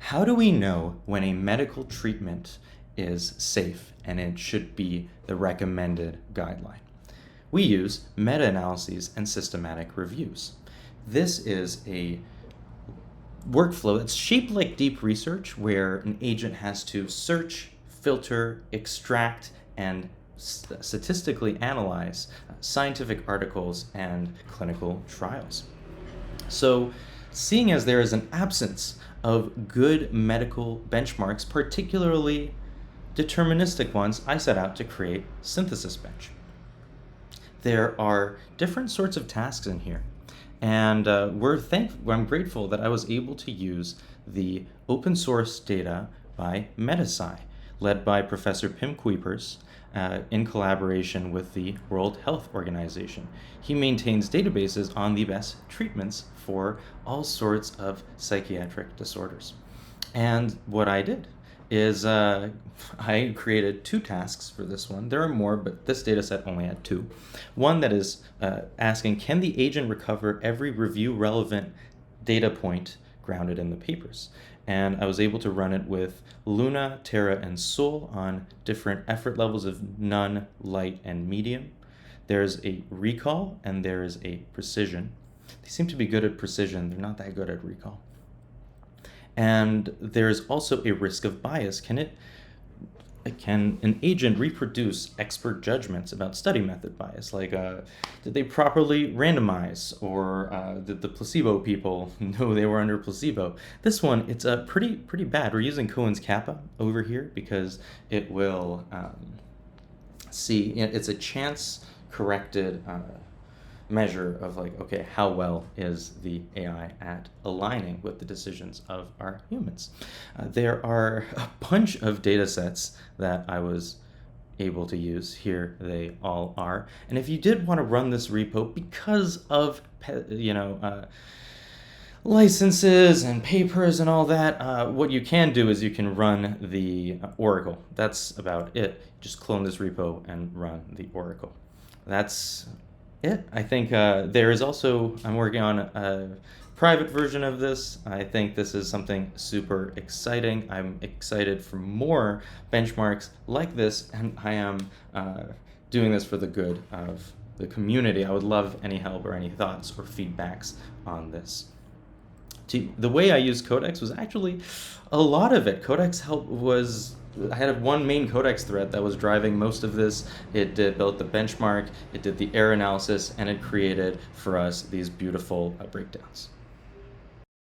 How do we know when a medical treatment is safe and it should be the recommended guideline? We use meta-analyses and systematic reviews. This is a workflow that's shaped like deep research, where an agent has to search, filter, extract, and statistically analyze scientific articles and clinical trials. So, seeing as there is an absence of good medical benchmarks, particularly deterministic ones, I set out to create Synthesis Bench. There are different sorts of tasks in here, and I'm grateful that I was able to use the open source data by Metasci, led by Professor Pim Kuipers, in collaboration with the World Health Organization. He maintains databases on the best treatments for all sorts of psychiatric disorders. And what I did is I created two tasks for this one. There are more, but this data set only had two. One that is asking, can the agent recover every review relevant data point grounded in the papers? And I was able to run it with Luna, Terra, and Sol on different effort levels of none, light, and medium. There's a recall and there is a precision. They seem to be good at precision. They're not that good at recall. And there's also a risk of bias. Can an agent reproduce expert judgments about study method bias? Like, did they properly randomize, or did the placebo people know they were under placebo? This one, it's pretty bad. We're using Cohen's kappa over here because it will it's a chance corrected measure of, like, okay, how well is the AI at aligning with the decisions of our humans? There are a bunch of data sets that I was able to use. Here they all are. And if you did want to run this repo because of licenses and papers and all that, what you can do is you can run the Oracle. That's about it. Just clone this repo and run the Oracle. That's it. I think there is also, I'm working on a private version of this. I think this is something super exciting. I'm excited for more benchmarks like this, and I am doing this for the good of the community. I would love any help or any thoughts or feedbacks on this. The way I used Codex was actually a lot of it. Codex I had one main Codex thread that was driving most of this. It built the benchmark, it did the error analysis, and it created for us these beautiful breakdowns.